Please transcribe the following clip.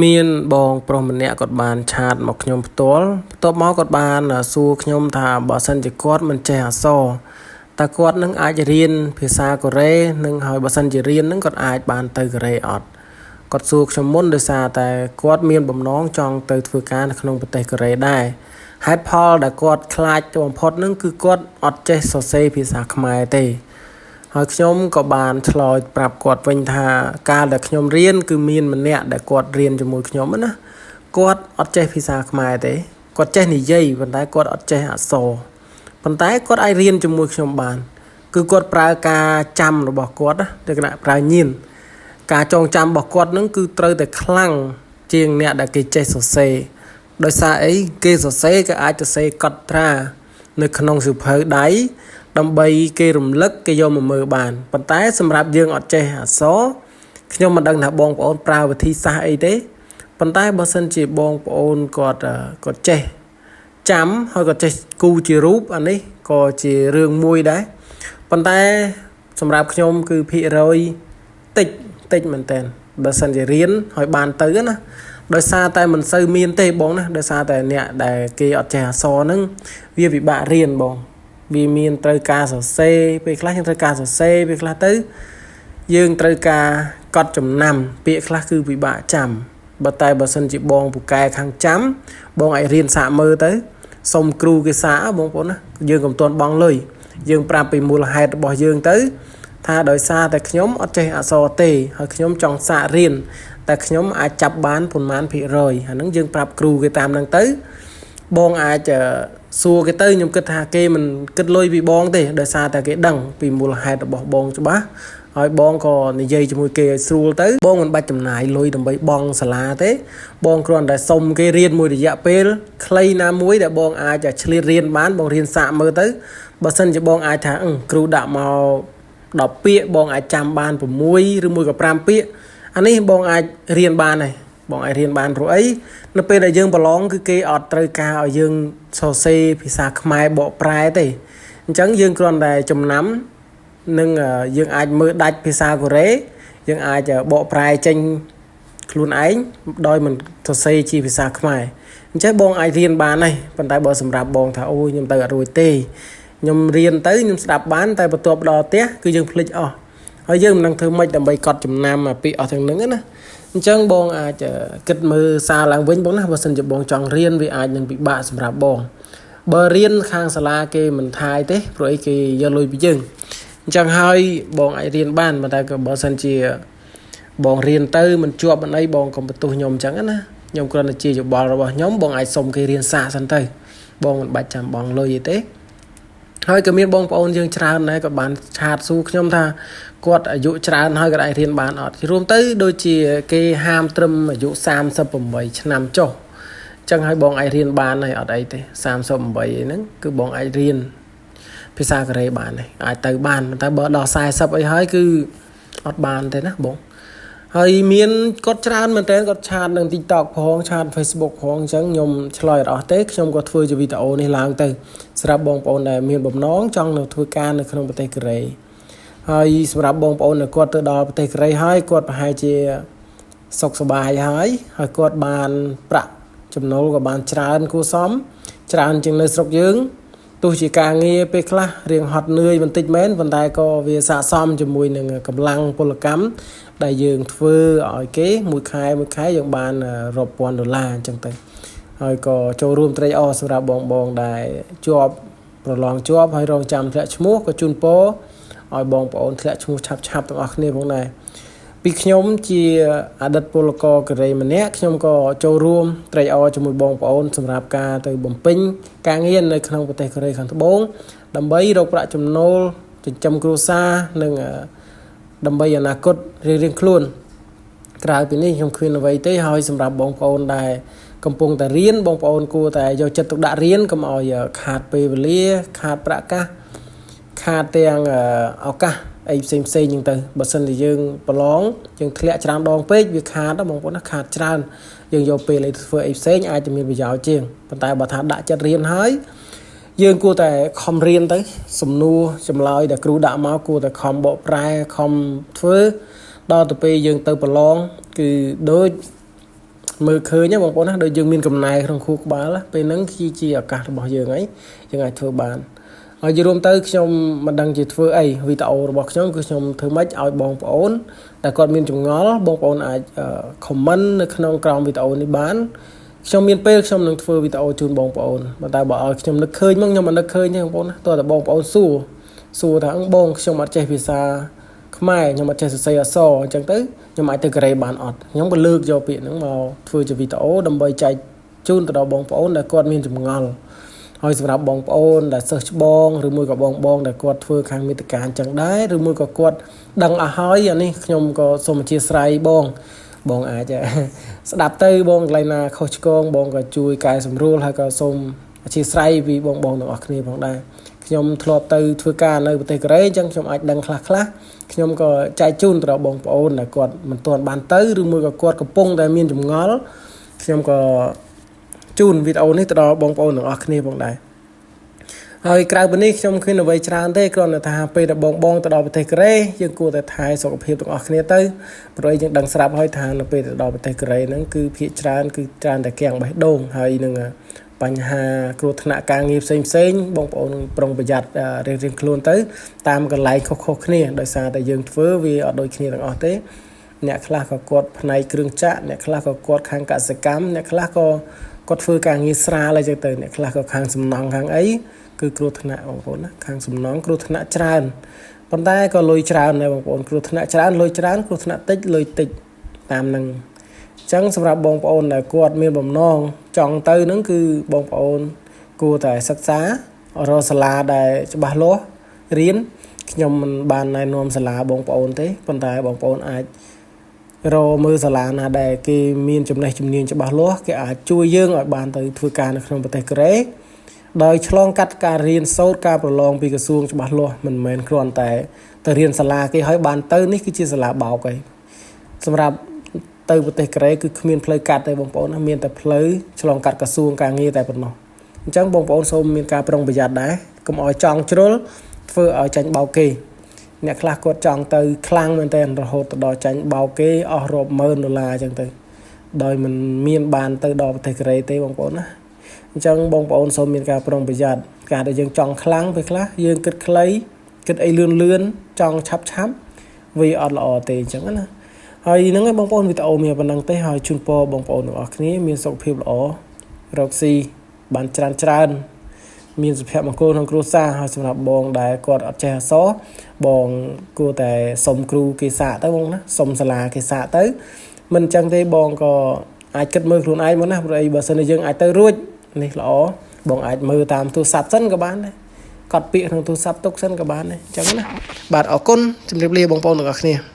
មានបងប្រុសម្នាក់គាត់បានឆាតមកខ្ញុំផ្ទាល់បន្ទាប់មកគាត់បានសួរខ្ញុំថាបើសិនជាគាត់មិនចេះអក្សរតើគាត់នឹងអាចរៀនភាសាកូរ៉េនឹងហើយបើសិនជារៀននឹងគាត់អាចបានទៅកូរ៉េអត់គាត់សួរខ្ញុំមុនដោយសារតែគាត់មានបំណងចង់ទៅធ្វើការនៅក្នុងប្រទេសកូរ៉េដែរហេតុផលដែលគាត់ខ្លាចទៅបំផុតនឹងគឺគាត់អត់ចេះសរសេរភាសាខ្មែរទេហើយខ្ញុំក៏បានឆ្លើយប្រាប់គាត់វិញថាកាលដែលខ្ញុំរៀនគឺមានម្នាក់ដែលគាត់រៀនជាមួយខ្ញុំណាគាត់អត់ចេះភាសាខ្មែរទេគាត់ចេះនិយាយប៉ុន្តែគាត់អត់ចេះអក្សរប៉ុន្តែគាត់អាចរៀនជាមួយខ្ញុំបានគឺគាត់ប្រើការចាំរបស់គាត់ទៅគណៈប្រើញៀនការចងចាំរបស់គាត់នឹងគឺត្រូវតែខ្លាំងជាងអ្នកដែលគេចេះសរសេរដោយសារអីគេសរសេរគេអាចសរសេរកត់ត្រានៅក្នុងសៀវភៅដៃដើម្បីគេរំលឹកគេយកមកមើលបានប៉ុន្តែសម្រាប់យើងអត់ចេះអក្សរខ្ញុំមិនដឹងថាបងប្អូនប្រើវិធីសាស្ត្រអីទេប៉ុន្តែបើសិនជាបងប្អូនគាត់ចេះចាំហើយគាត់ចេះគូជារូបអានេះក៏ជារឿងមួយដែរប៉ុន្តែសម្រាប់ខ្ញុំគឺភាគរយតិចមែនតើបើសិនជារៀនហើយបានទៅណាដោយសារតែមិនសូវមានទេបងណាដោយសារតែអ្នកដែលគេអត់ចេះអក្សរហ្នឹងវាពិបាករៀនបងវាមានត្រូវការសរសេរពេលខ្លះយើងត្រូវការសរសេរពេលខ្លះទៅយើងត្រូវការកត់ចំណាំពាក្យខ្លះគឺពិបាកចាំបើសិនជាបងពូកែខាងចាំបងអាចរៀនសាកមើលទៅសុំគ្រូគេសាកបងប្អូនណាយើងកុំទាន់បងលុយយើងប្រាប់ពីមូលហេតុរបស់យើងទៅថាដោយសារតែខ្ញុំអត់ចេះអក្សរទេហើយខ្ញុំចង់សាករៀនតែខ្ញុំអាចចាប់បានប៉ុន្មានភាគរយអាហ្នឹងយើងប្រាប់គ្រូគេតាមហ្នឹងទៅបងអាចសួរគេទៅខ្ញុំគិតថាគេមិនគិតលុយពីបងទេដោយសារតែគេដឹងពីមូលហេតុរបស់បងច្បាស់ហើយបងក៏និយាយជាមួយគេឲ្យស្រួលទៅបងមិនបាច់ចំណាយលុយដើម្បីបង់សាលាទេបងគ្រាន់តែសុំគេរៀនមួយរយៈពេលខ្លីណាមួយដែលបងអាចឆ្លៀតរៀនបានបងរៀនសាកមើលទៅបើសិនជាបងអាចថាគ្រូដាក់មក10ពាក្យបងអាចចាំបាន6ឬមួយក៏5ពាក្យអានេះបងអាចរៀនបានហើយបងអាចរៀនបានព្រោះអីនៅពេលដែលយើងប្រឡងគឺគេអត់ត្រូវការឲ្យយើងសរសេរភាសាខ្មែរបកប្រែទេអញ្ចឹងយើងគ្រាន់តែចំណាំនឹងយើងអាចមើលដាច់ភាសាកូរ៉េយើងអាចបកប្រែចេញខ្លួនឯងដោយមិនសរសេរជាភាសាខ្មែរអញ្ចឹងបងអាចរៀនបានហើយប៉ុន្តែបើសម្រាប់បងថាអូខ្ញុំទៅអត់រួចទេខ្ញុំរៀនទៅខ្ញុំស្ដាប់បានតែបន្ទាប់ដល់ផ្ទះគឺយើងភ្លេចអស់ហើយយើងមិនដឹងធ្វើម៉េចដើម្បីកត់ចំណាំពាក្យអស់ទាំងហ្នឹងណាអញ្ចឹងបងអាចគិតមើលសារឡើងវិញបងណាបើសិនជាបងចង់រៀនវាអាចនឹងពិបាកសម្រាប់បងបើរៀនខាងសាលាគេមិនថាយទេព្រោះអីគេយកលុយពីយើងអញ្ចឹងហើយបងអាចរៀនបានប៉ុន្តែក៏បើសិនជាបងរៀនទៅមិនជាប់មិនអីបងកុំបន្ទោសខ្ញុំអញ្ចឹងណាខ្ញុំគ្រាន់តែជាយោបល់របស់ខ្ញុំបងអាចសុំគេរៀនសាកសិនទៅបងមិនបាច់ចាំបងលុយទេហើយក៏មានបងប្អូនយើងច្រើនដែរក៏បានឆាតសួរខ្ញុំថាគាត់អាយុច្រើនហើយគាត់អាចរៀនបានអត់រួមទៅដូចជាគេហាមត្រឹមអាយុ38ឆ្នាំចុះអញ្ចឹងហើយបងអាចរៀនបានហើយអត់អីទេ38ហ្នឹងគឺបងអាចរៀនភាសាកូរ៉េបានហើយអាចទៅបានតែបើដល់40អីហើយគឺអត់បានទេណាបងហើយមានគាត់ច្រើនមែនតើគាត់ឆាតនឹង TikTok ផងឆាត Facebook ផងអញ្ចឹងខ្ញុំឆ្លើយអត់អស់ទេខ្ញុំក៏ធ្វើជាវីដេអូនេះឡើងទៅសម្រាប់បងប្អូនដែលមានបំណងចង់ទៅធ្វើការនៅក្នុងប្រទេសកូរ៉េហើយសម្រាប់បងប្អូនដែលគាត់ទៅដល់ប្រទេសកូរ៉េហើយគាត់ប្រហែលជាសុខសប្បាយហើយគាត់បានប្រាក់ចំណូលក៏បានច្រើនគួរសមច្រើនជាងនៅស្រុកយើងទោះជាការងារពេលខ្លះរៀងហត់នឿយបន្តិចមែនប៉ុន្តែក៏វាស័ក្តិសមជាមួយនឹងកម្លាំងពលកម្មដែលយើងធ្វើឲ្យគេមួយខែយើងបានរាប់ពាន់ដុល្លារអញ្ចឹងទៅហើយក៏ចូលរួមត្រេកអរសម្រាប់បងដែលជាប់ប្រឡងជាប់ហើយរងចាំធ្លាក់ឈ្មោះក៏ជូនពរឲ្យបងប្អូនធ្លាក់ឈ្មោះឆាប់ទាំងអស់គ្នាផងដែរពីខ្ញុំជាអតីតពលករកូរ៉េម្នាក់ខ្ញុំក៏ចូលរួមត្រេកអរជាមួយបងប្អូនសម្រាប់ការទៅបំពេញការងារនៅក្នុងប្រទេសកូរ៉េខាងត្បូងដើម្បីរកប្រាក់ចំណូលចិញ្ចឹមគ្រួសារនិងដើម្បីអនាគតរៀងខ្លួនក្រៅពីនេះខ្ញុំគ្មានអ្វីទេហើយសម្រាប់បងប្អូនដែលកំពុងតែរៀនបងប្អូនគួរតែយកចិត្តទុកដាក់រៀនកុំឲ្យខាតពេលវេលាខាតប្រាក់កាសខាតទាំងឱកាសអីផ្សេងហ្នឹងទៅបើសិនជាយើងប្រឡងយើងធ្លាក់ច្រើនដងពេកវាខាតបងប្អូនណាខាតច្រើនយើងយកពេលឲ្យធ្វើអីផ្សេងអាចจะមានប្រយោជន៍ជាងប៉ុន្តែបើថាដាក់ចិត្តរៀនហើយយើងគួរតែខំរៀនទៅសំណួរចម្លើយដែលគ្រូដាក់មកគួរតែខំបកប្រែខំធ្វើដល់ទៅពេលយើងទៅប្រឡងគឺដូច មើលឃើញបងប្អូនណាដូចយើងមានកំណែក្នុងខួរក្បាលពេលហ្នឹងជាឱកាសរបស់យើងហើយយើងអាចធ្វើបានហើយយរួមទៅខ្ញុំមិនដឹងជាធ្វើអីវីដេអូរបស់ខ្ញុំគឺខ្ញុំធ្វើម៉េចឲ្យបងប្អូនតែគាត់មានចម្ងល់បងប្អូនអាច comment នៅក្នុងក្រោមវីដេអូនេះបានខ្ញុំមានពេលខ្ញុំនឹងធ្វើវីដេអូជូនបងប្អូនប៉ុន្តែបើឲ្យខ្ញុំនឹកឃើញមកខ្ញុំមិននឹកឃើញទេបងប្អូនណាតើតែបងប្អូនសួរថាបងខ្ញុំអត់ចេះភាសាខ្មែរខ្ញុំអត់ចេះសរសេរអក្សរអញ្ចឹងទៅខ្ញុំអាចទៅកូរ៉េបានអត់ខ្ញុំក៏លើកយកពាក្យហ្នឹងមកធ្វើជាវីដេអូដើម្បីចែកជូនទៅដល់បងប្អូនដែលគាត់មានចម្ងល់ហើយសម្រាប់បងប្អូនដែលសិស្សច្បងឬមួយក៏បងដែលគាត់ធ្វើខាងមេតិកាអញ្ចឹងដែរឬមួយក៏គាត់ដឹងអស់ហើយអានេះខ្ញុំក៏សូមអធិស្ឋានបងអាចស្ដាប់ទៅបងកន្លែងណាខុសឆ្គងបងក៏ជួយកែសម្រួលហើយក៏សូមអធិស្ឋានពីបងទាំងអស់គ្នាផងដែរខ្ញុំធ្លាប់ទៅធ្វើការនៅប្រទេសកូរ៉េអញ្ចឹងខ្ញុំអាចដឹងខ្លះខ្ញុំក៏ចែកជូនទៅដល់បងប្អូនដែលគាត់មិនទាន់បានទៅឬមួយក៏គាត់កំពុងតែមានចម្ងល់ខ្ញុំក៏ជូនវីដេអូនេះទៅដល់បងប្អូនទាំងអស់គ្នាផងដែរហើយក្រៅពីនេះខ្ញុំឃើញអ្វីច្រើនទេគ្រាន់តែថាពេលដែលបងទៅដល់ប្រទេសកូរ៉េយើងគួរតែថែសុខភាពទាំងអស់គ្នាទៅព្រោះយើងដឹងស្រាប់ហើយថានៅពេលទៅដល់ប្រទេសកូរ៉េហ្នឹងគឺភាគច្រើនគឺច្រើនតែគាំងបេះដូងហើយនឹងបញ្ហាគ្រោះថ្នាក់ការងារផ្សេងបងប្អូនប្រុងប្រយ័ត្នរៀងខ្លួនទៅតាមកន្លែងខុសគ្នាដោយសារតែយើងធ្វើវាអត់ដូចគ្នាទាំងអស់ទេអ្នកខ្លះក៏គាត់ផ្នែកគ្រឿងចក្រអ្នកខ្លះក៏គាត់ខាងកសិកម្មអ្នកខ្លះក៏គាត់ធ្វើការងារស្រាលអីចឹងទៅអ្នកខ្លះក៏ខាងសំណង់ខាងអីគឺគ្រោះថ្នាក់បងប្អូនណាខាងសំណង់គ្រោះថ្នាក់ច្រើនប៉ុន្តែក៏លុយច្រើនដែរបងប្អូនគ្រោះថ្នាក់ច្រើនលុយច្រើនគ្រោះថ្នាក់តិចលុយតិចតាមនឹងអញ្ចឹងសម្រាប់បងប្អូនដែលគាត់មានបំណងចង់ទៅហ្នឹងគឺបងប្អូនគួរតែសិក្សារកសាលាដែលច្បាស់លាស់រៀនខ្ញុំមិនបានណែនាំសាលាបងប្អូនទេប៉ុន្តែបងប្អូនអាចរកមើលសាលាណាដែលគេមានចំណេះជំនាញច្បាស់លាស់គេអាចជួយយើងឲ្យបានទៅធ្វើការនៅក្នុងប្រទេសកូរ៉េដោយឆ្លងកាត់ការរៀនសូត្រការប្រឡងពីក្រសួងច្បាស់លាស់មិនមែនគ្រាន់តែទៅរៀនសាលាគេឲ្យបានទៅនេះគឺជាសាលាបោកឯងសម្រាប់ទៅប្រទេសកូរ៉េគឺគ្មានផ្លូវកាត់ទេបងប្អូនណាមានតែផ្លូវឆ្លងកាត់ក្រសួងការងារតែប៉ុណ្ណោះអញ្ចឹងបងប្អូនសូមមានការប្រុងប្រយ័ត្នដែរកុំឲ្យចង់ជ្រុលធ្វើឲ្យចាញ់បោកគេអ្នកខ្លះគាត់ចង់ទៅខ្លាំងមែនតើរហូតទៅដល់ចាញ់បោកគេអស់រាប់ម៉ឺនដុល្លារអញ្ចឹងទៅដោយមិនមានបានទៅដល់ប្រទេសកូរ៉េទេបងប្អូនណាអញ្ចឹងបងប្អូនសូមមានការប្រុងប្រយ័ត្នការដែលយើងចង់ខ្លាំងពេលខ្លះយើងគិតខ្លីគិតអីលឿនចង់ឆាប់វាអត់ល្អទេអញ្ចឹងណាហើយហ្នឹងឯងបងប្អូនវីដេអូមានប៉ុណ្្នឹងទេហើយជូនពរបងប្អូនទាំងអស់គ្នាមានសុខភាពល្អរកស៊ីបានច្រើនមានសុភមង្គលក្នុងគ្រួសារហើយសម្រាប់បងដែលគាត់អត់ចេះអក្សរបងគួរតែសុំគ្រូគេសាកទៅបងណាសុំសាលាគេសាកទៅមិនអញ្ចឹងទេបងក៏អាចគិតមើលខ្លួនឯងមកណាព្រោះអីបើសិនជាយើងអាចទៅរួចនេះល្អបងអាចមើលតាមទូរស័ព្ទសិនក៏បានដែរកត់ពាក្យក្នុងទូរស័ព្ទទុកសិនក៏បានដែរអញ្ចឹងណាបាទអរគុណជម្រាបលាបងប្អូនទាំងអស់គ្នា